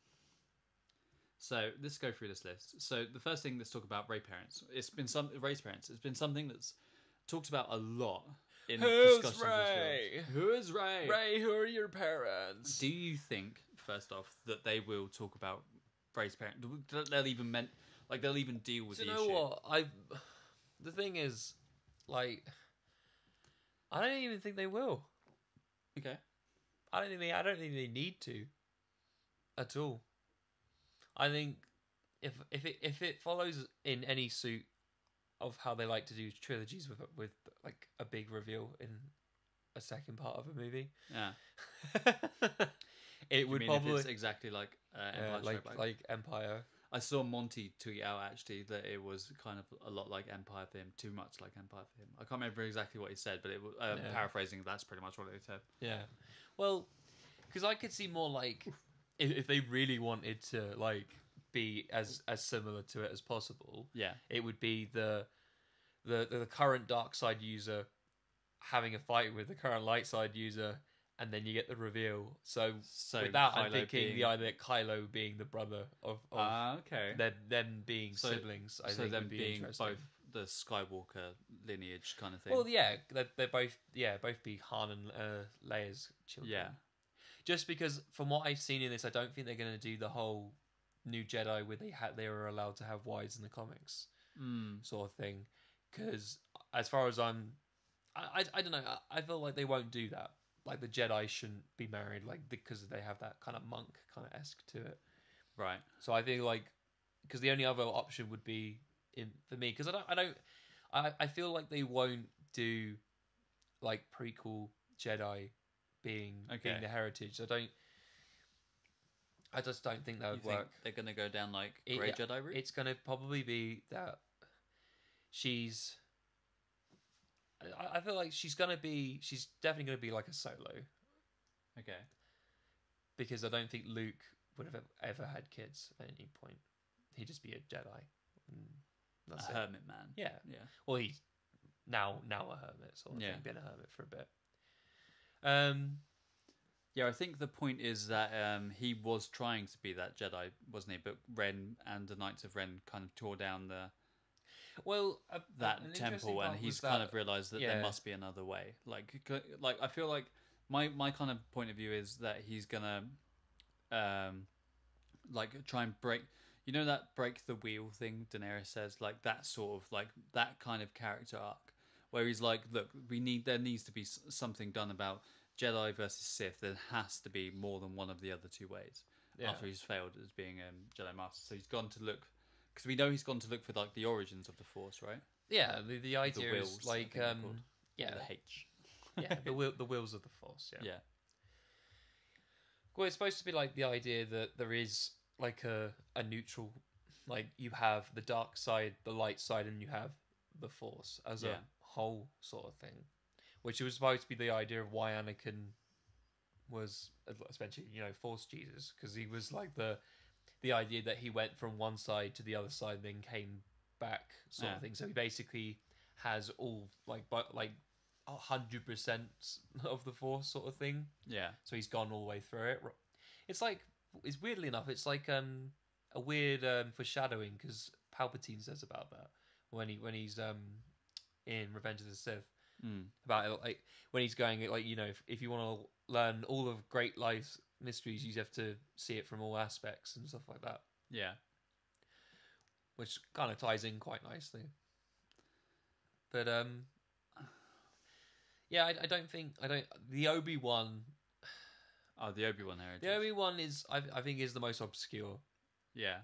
So let's go through this list. So the first thing, let's talk about race parents. It's been something that's talked about a lot in discussions. Ray? Who is Ray? Ray, who are your parents? Do you think, first off, that they will talk about race parents? They'll even deal with the issue? You know what? The thing is, like, I don't even think they will. Okay. I don't think they need to, at all. I think if it follows in any suit of how they like to do trilogies with like a big reveal in a second part of a movie, it would probably if it's exactly like Empire, like Empire. I saw Monty tweet out actually that it was kind of a lot like Empire for him, too much like Empire for him. I can't remember exactly what he said, but it was paraphrasing. That's pretty much what he said. Yeah, well, because I could see more like if they really wanted to like be as similar to it as possible. Yeah, it would be the current dark side user having a fight with the current light side user, and then you get the reveal. So with that, I'm thinking the idea that Kylo being the brother of them being siblings. I think them would be being interesting. Both the Skywalker lineage kind of thing. Well, yeah, they're both be Han and Leia's children. Yeah, just because from what I've seen in this, I don't think they're going to do the whole new Jedi where they were allowed to have wives in the comics sort of thing. Because as far as I don't know, I feel like they won't do that. Like the Jedi shouldn't be married, like because they have that kind of monk kind of esque to it, right? So I think like because the only other option would be for me, because I feel like they won't do like prequel Jedi being the heritage. I just don't think that would work. They're gonna go down like Grey Jedi route. It's gonna probably be that she's. I feel like she's definitely gonna be like a Solo. Okay. Because I don't think Luke would have ever had kids at any point. He'd just be a Jedi. That's a hermit man. Yeah. Yeah. Well, he's now a hermit, sort of thing. Been a hermit for a bit. Yeah, I think the point is that he was trying to be that Jedi, wasn't he? But Ren and the Knights of Ren kind of tore down the Well, that an interesting temple, and part he's was kind that- of realized that yeah. there must be another way. Like I feel like my kind of point of view is that he's gonna like try and break. You know that break the wheel thing Daenerys says, like that sort of like that kind of character arc where he's like, look, there needs to be something done about Jedi versus Sith. There has to be more than one of the other two ways. Yeah. After he's failed as being Jedi Master, so he's gone to look, because we know he's gone to look for like the origins of the Force, right? Yeah, the idea wills, is like I think they're called. yeah, Or the H. yeah, the wheels of the Force. Yeah. Yeah. Well, it's supposed to be like the idea that there is like a neutral, like you have the dark side, the light side, and you have the Force as a Yeah. whole sort of thing, which was supposed to be the idea of why Anakin was essentially, Force Jesus, because he was like the idea that he went from one side to the other side and then came back sort of thing. So he basically has all like 100% of the Force sort of thing. Yeah. So he's gone all the way through it. It's like, it's weirdly enough, it's like a weird foreshadowing, because Palpatine says about that when he's in Revenge of the Sith. About it, like when he's going, like, if you want to learn all of great life's mysteries, you have to see it from all aspects and stuff like that. Yeah. Which kind of ties in quite nicely. But yeah, I don't the Obi-Wan. Oh, the Obi-Wan heritage. The Obi-Wan is, I think, is the most obscure. Yeah.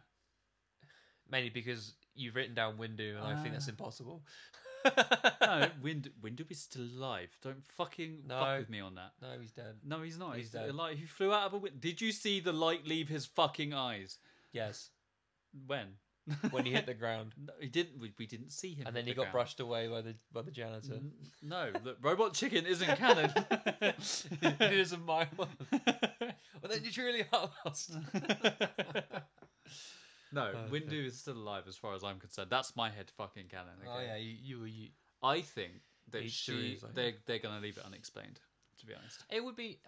Mainly because you've written down Windu, and I think that's impossible. No, Windu is still alive. Don't fuck with me on that. No, he's dead. No, he's not. He's He's dead. alive. He flew out of a window. Did you see the light leave his fucking eyes? Yes. When? When he hit the ground. No, he didn't. We didn't see him. And then hit he the got ground. brushed away by the janitor. No, the Robot Chicken isn't canon. It isn't my one. Well, then you truly are lost. No, Okay. Windu is still alive as far as I'm concerned. That's my head fucking canon. Okay? Oh yeah, you. I think that Each series, I think. they're gonna leave it unexplained. To be honest. It would be.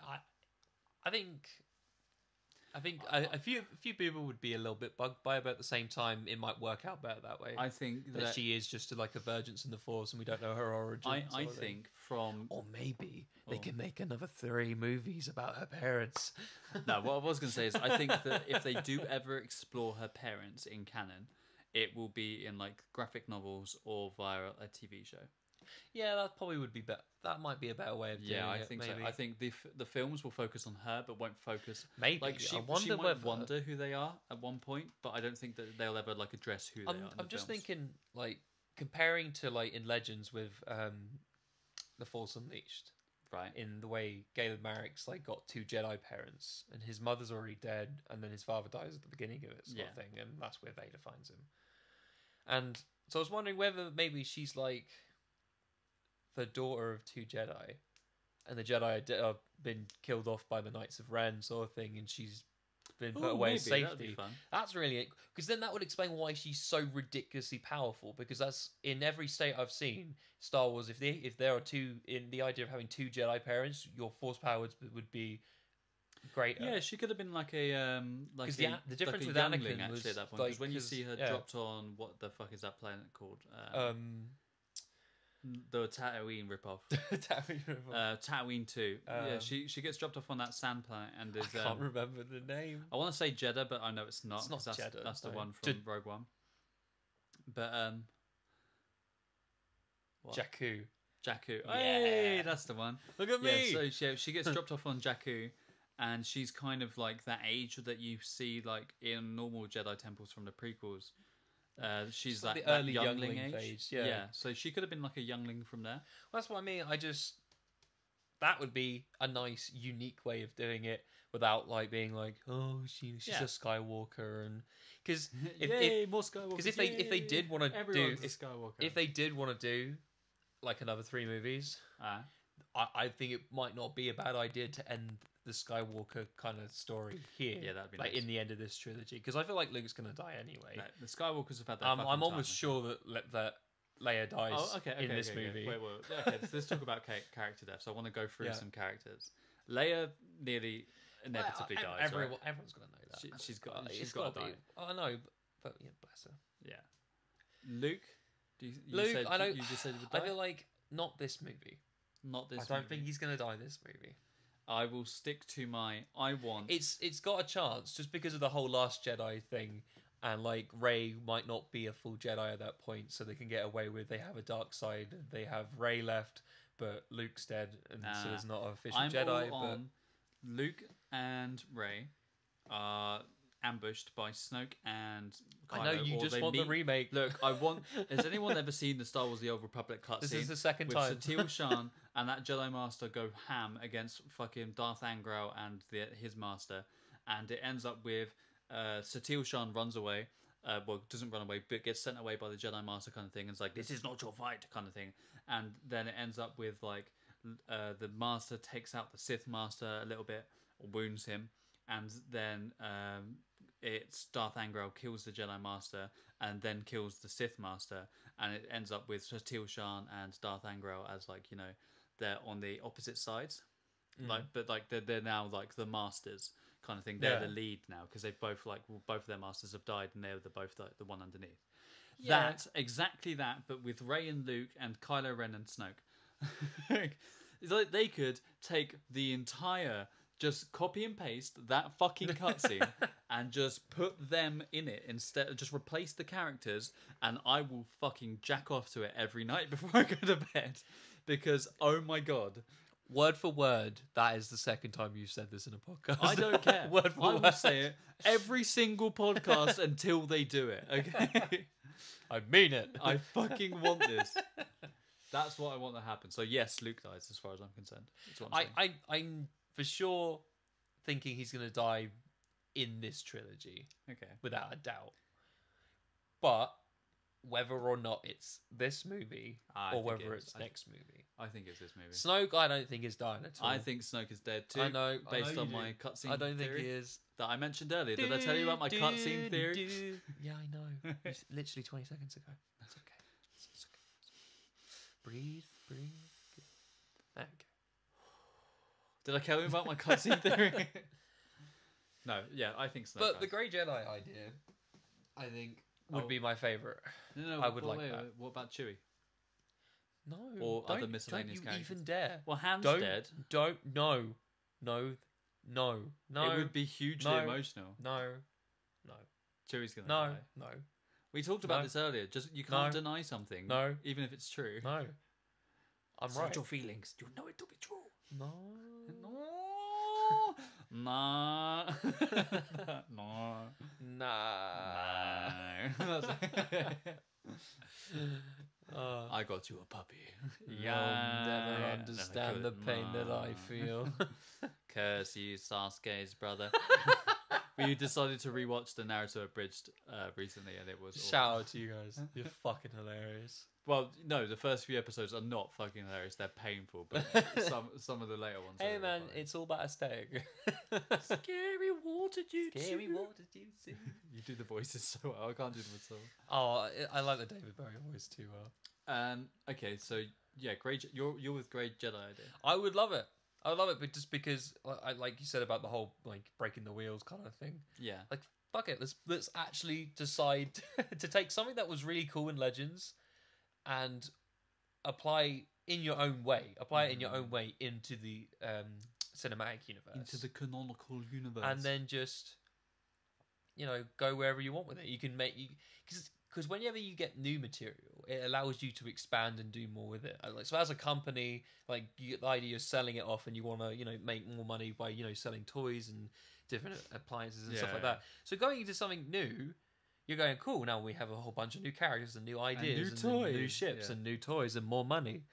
I think a few people would be a little bit bugged by it, but at the same time, it might work out better that way. I think that she is just like a virgin in the Force, and we don't know her origin. I think from or maybe they can make another 3 movies about her parents. No, what I was going to say is I think that if they do ever explore her parents in canon, it will be in like graphic novels or via a TV show. Yeah, that probably would be better. That might be a better way of doing it. Yeah, I think maybe. so. I think the films will focus on her, but won't focus. Maybe. Like she might wonder who they are at one point, but I don't think that they'll ever like address who they are. I'm just thinking, like, comparing to like in Legends with the Force Unleashed. Right. In the way Galen Marrick's like got 2 Jedi parents, and his mother's already dead, and then his father dies at the beginning of it, sort of thing, and that's where Vader finds him. And so I was wondering whether maybe she's like the daughter of 2 Jedi, and the Jedi have been killed off by the Knights of Ren, sort of thing, and she's been put away in That'd be safety. fun. That's really it, because then that would explain why she's so ridiculously powerful. Because that's in every state I've seen Star Wars. If there are 2, in the idea of having 2 Jedi parents, your Force power would be greater. Yeah, she could have been like a like the difference like with youngling, Anakin actually was at that point. like, Because when you see her dropped on what the fuck is that planet called? The Tatooine ripoff. Tatooine 2. Yeah, she gets dropped off on that sand planet and is. I can't remember the name. I want to say Jeddah, but I know it's not. It's not that's, Jeddah. That's the no. one from Rogue One. But what? Jakku. Jakku. Yeah. Hey, that's the one. Look at me. Yeah, so she gets dropped off on Jakku, and she's kind of like that age that you see like in normal Jedi temples from the prequels. She's like the early that youngling age. phase. Yeah. So she could have been like a youngling from there. Well, that's what I mean. That would be a nice, unique way of doing it without like being like, oh, she's a Skywalker, and because more Skywalker. Because if they did want to do Skywalker, if they did want to do like another 3 movies, I think it might not be a bad idea to end the Skywalker kind of story here. Yeah, that'd be like nice. in the end of this trilogy, because I feel like Luke's gonna die anyway. No, the Skywalkers have had that. I'm almost sure that Leia dies in this okay. movie. Wait. Okay, so let's talk about character deaths. I want to go through some characters. Leia nearly inevitably dies. Everyone's right? gonna know that. She's got to die. Oh no, but yeah, bless her. Yeah. Luke You Luke, said, I don't. You just said he would I die? feel like not this movie. Not this I don't movie. think he's gonna die this movie. I will stick to my... I want... It's got a chance just because of the whole Last Jedi thing, and like Rey might not be a full Jedi at that point, so they can get away with they have a dark side. They have Rey left, but Luke's dead, and so it's not an official I'm Jedi. all But on Luke and Rey are ambushed by Snoke and Kylo. I know you or just they want the meet- remake. Look, I want... Has anyone ever seen the Star Wars The Old Republic cutscene? This is the second with time. Satele Shan and that Jedi Master go ham against fucking Darth Angral and his master, and it ends up with Satele Shan runs away. Well, doesn't run away, but gets sent away by the Jedi Master kind of thing. And it's like, this is not your fight kind of thing. And then it ends up with like the Master takes out the Sith Master a little bit, or wounds him, and then it's Darth Angral kills the Jedi Master and then kills the Sith Master, and it ends up with Satele Shan and Darth Angral as like, you know, they're on the opposite sides, like, but like they're now like the masters kind of thing. They're the lead now because they've both both of their masters have died and they're both the one underneath. Yeah. That exactly that, but with Rey and Luke and Kylo Ren and Snoke. It's like they could take the entire, just copy and paste that fucking cutscene and just put them in it instead. Just replace the characters, and I will fucking jack off to it every night before I go to bed. Because oh my god, Word for word, that is the second time you've said this in a podcast. I don't care. Word for I word. will say it every single podcast until they do it. Okay, I mean it. I fucking want this. That's what I want to happen. So yes, Luke dies as far as I'm concerned. That's what I'm saying. I'm for sure thinking he's going to die in this trilogy, Okay. without a doubt. But whether or not it's this movie I or think whether it is. it's next movie. I think it's this movie. Snoke, I don't think is dying at all. I think Snoke is dead too. I know, based you on do. my cutscene. I don't think theory he is. that I mentioned earlier. Did I tell you about my cutscene theory? Yeah, I know. It's literally 20 seconds ago. That's okay. It's okay. Breathe. Okay. Did I tell you about my cutscene theory? No. Yeah, I think Snoke. But dies. the Grey Jedi idea, I think, would Oh. be my favourite. No, I would like wait, that. What about Chewie? No. Or other don't miscellaneous you characters. even dare. Well, Han's Don't. dead. No. It would be hugely No. emotional. No. Chewie's gonna No. die. No. We talked about No. this earlier. Just you can't No. deny something. No. Even if it's true. No. I'm It's right. not your feelings. You know it to be true. No. No. Nah. No. Nah. I got you a puppy. You'll never understand the pain that I feel. Curse you, Sasuke's brother. We decided to rewatch the Naruto abridged recently, and it was awful. Shout out to you guys. You're fucking hilarious. Well, no, the first few episodes are not fucking hilarious. They're painful, but some of the later ones. Hey are man, funny. it's all about aesthetic. Scary water jutsu. Scary water jutsu. You do the voices so well. I can't do them at all. Oh, I like the David Bowie voice too well. Okay, so yeah, you're with Grey Jedi idea. I would love it. I would love it, but just because, like you said about the whole like breaking the wheels kind of thing. Yeah. Like fuck it, let's actually decide to take something that was really cool in Legends and apply in your own way. Apply it in your own way into the cinematic universe. Into the canonical universe. And then just, go wherever you want with it. You can make because whenever you get new material, it allows you to expand and do more with it. So as a company, like you get the idea you're selling it off, and you want to make more money by selling toys and different appliances and stuff like that. So going into something new, you're going cool. Now we have a whole bunch of new characters and new ideas and toys. new ships and new toys and more money.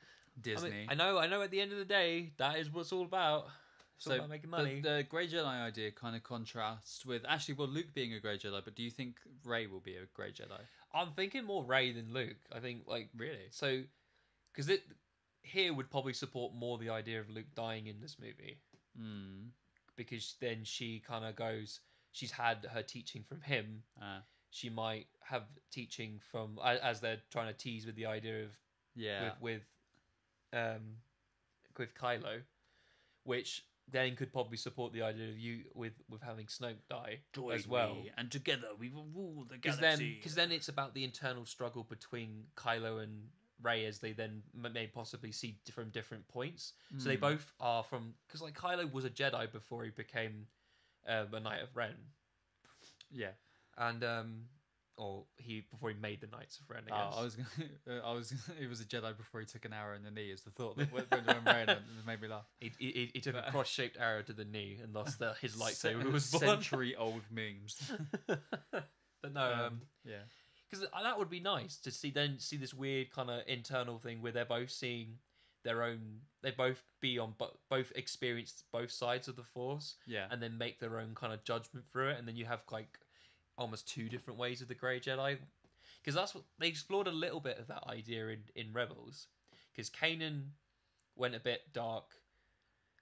Disney. I know. At the end of the day, that is what's all about. It's all about making money. The Grey Jedi idea kind of contrasts with Luke being a Grey Jedi, but do you think Rey will be a Grey Jedi? I'm thinking more Rey than Luke. I think Really? So, because here would probably support more the idea of Luke dying in this movie, because then she kind of goes. She's had her teaching from him. She might have teaching from as they're trying to tease with the idea of with Kylo, which then could probably support the idea of you with having Snoke die Join as well. me, and together we will rule the Because galaxy. then it's about the internal struggle between Kylo and Rey as they then may possibly see from different points. So they both are from, because like Kylo was a Jedi before he became a Knight of Ren, Yeah. and or before he made the Knights of Ren. I guess. He was a Jedi before he took an arrow in the knee. Is the thought that went around and it made me laugh. He took a cross-shaped arrow to the knee and lost his lightsaber was born. Century-old memes. But no, yeah. because that would be nice to see this weird kind of internal thing where they're both seeing their own. They both be on both experience both sides of the Force, Yeah. and then make their own kind of judgment through it, and then you have like almost two different ways of the Grey Jedi, because that's what they explored a little bit of that idea in Rebels, because Kanan went a bit dark,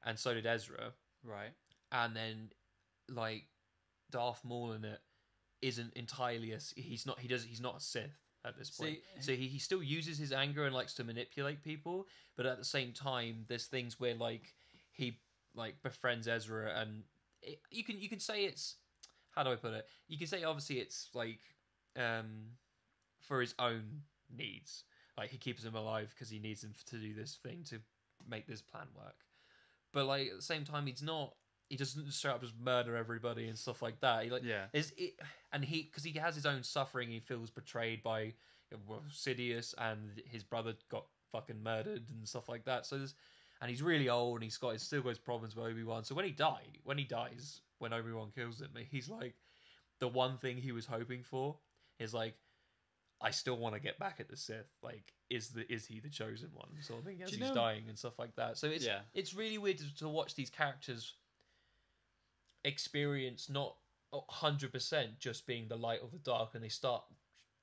and so did Ezra, Right. and then like Darth Maul in it isn't entirely he's not a Sith at this point. So he still uses his anger and likes to manipulate people, but at the same time there's things where like he like befriends Ezra, and you can say it's, how do I put it? You can say obviously it's like for his own needs. Like he keeps him alive because he needs him to do this thing to make this plan work. But like at the same time, he doesn't straight up just murder everybody and stuff like that. Because he has his own suffering. He feels betrayed by Sidious, and his brother got fucking murdered and stuff like that. So and he's really old, and he's still got his problems with Obi-Wan. So when he dies, when Obi-Wan kills him, he's like, the one thing he was hoping for is like, I still want to get back at the Sith. Like, is he the chosen one? Sort of thing as he's dying and stuff like that. So it's really weird to watch these characters experience not 100% just being the light or the dark, and they start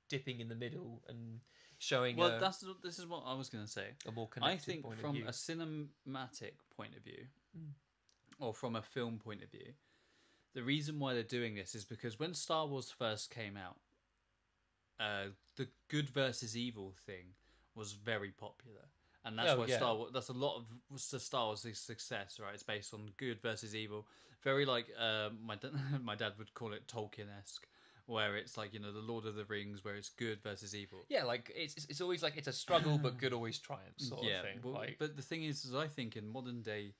dipping in the middle and showing. Well, this is what I was going to say. A more connected I think point from of view. a cinematic point of view, or from a film point of view, the reason why they're doing this is because when Star Wars first came out, the good versus evil thing was very popular, and that's why Star Wars. That's a lot of Star Wars' success, right? It's based on good versus evil. Very like my dad would call it Tolkien-esque, where it's like, you know, the Lord of the Rings, where it's good versus evil. Yeah, like it's always like it's a struggle, but good always triumphs, sort of thing. Well, but the thing is I think in modern day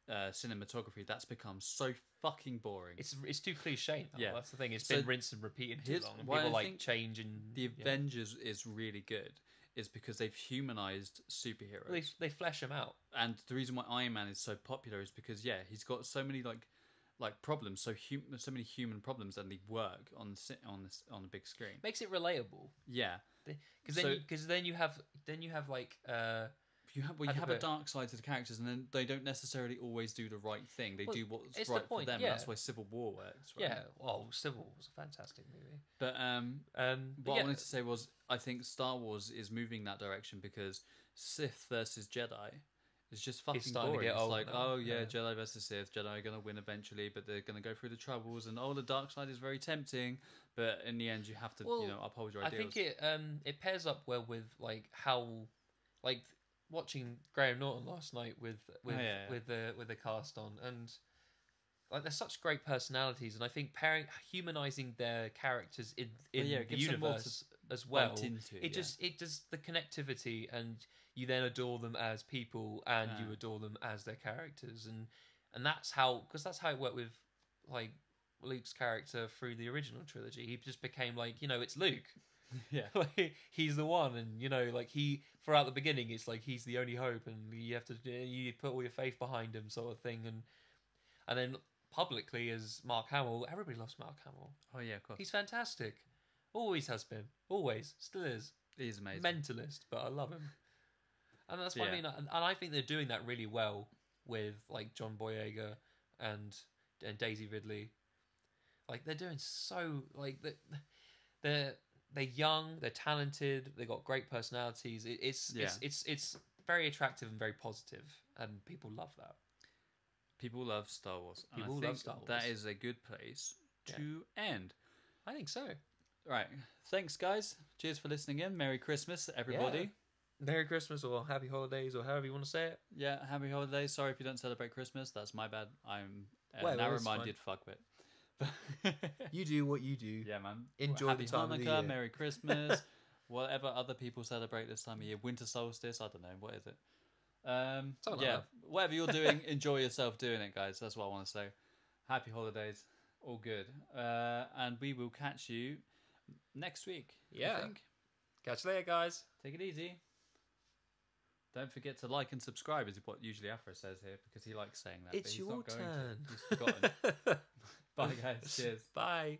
cinematography, that's become so fucking boring. It's too cliche now. Yeah, that's the thing. It's been rinsed and repeated too long, and why people I like think change. And the Avengers is really good is because they've humanized superheroes. They flesh them out. And the reason why Iron Man is so popular is because he's got so many like problems, so many human problems, and they work on the big screen. Makes it relatable. Yeah, because then you have like you have a dark side to the characters, and then they don't necessarily always do the right thing. They do what's right for them. And that's why Civil War works. Right? Yeah, well, Civil War was a fantastic movie. But what I wanted to say was, I think Star Wars is moving that direction because Sith versus Jedi is just fucking boring. It's like, Jedi versus Sith. Jedi are going to win eventually, but they're going to go through the troubles, and the dark side is very tempting, but in the end you have to uphold your ideals. I think it pairs up well with like how like watching Graham Norton last night with the cast on, and like they're such great personalities, and I think humanizing their characters in the universe as well. It just the connectivity, and you then adore them as people, and you adore them as their characters, and that's how it worked with like Luke's character through the original trilogy. He just became like, it's Luke. Yeah, like, he's the one, and like he throughout the beginning, it's like he's the only hope, and you put all your faith behind him, sort of thing, and then publicly as Mark Hamill, everybody loves Mark Hamill. Oh yeah, of course, he's fantastic. Always has been, always, still is. He's amazing. Mentalist, but I love him, and that's what I mean. And I think they're doing that really well with like John Boyega and Daisy Ridley. Like they're doing so like they're young, they're talented, they've got great personalities. It's very attractive and very positive, and people love that. People love Star Wars. And people love Star Wars. That is a good place to end. I think so. Right. Thanks, guys. Cheers for listening in. Merry Christmas, everybody. Merry Christmas or Happy Holidays or however you want to say it. Yeah, happy holidays. Sorry if you don't celebrate Christmas. That's my bad. I'm a Well, it's narrow-minded fuckwit. You do what you do. Yeah, man. Enjoy Happy the time of the Hanukkah, year. Merry Christmas, whatever other people celebrate this time of year. Winter solstice. I don't know. What is it? Something like Yeah, that. whatever you're doing, enjoy yourself doing it, guys. That's what I want to say. Happy holidays. All good. And we will catch you next week. Yeah. I think. Catch you later, guys. Take it easy. Don't forget to like and subscribe, is what usually Afro says here, because he likes saying that. It's but he's your not going to. turn. He's forgotten. Bye, guys. Cheers. Bye.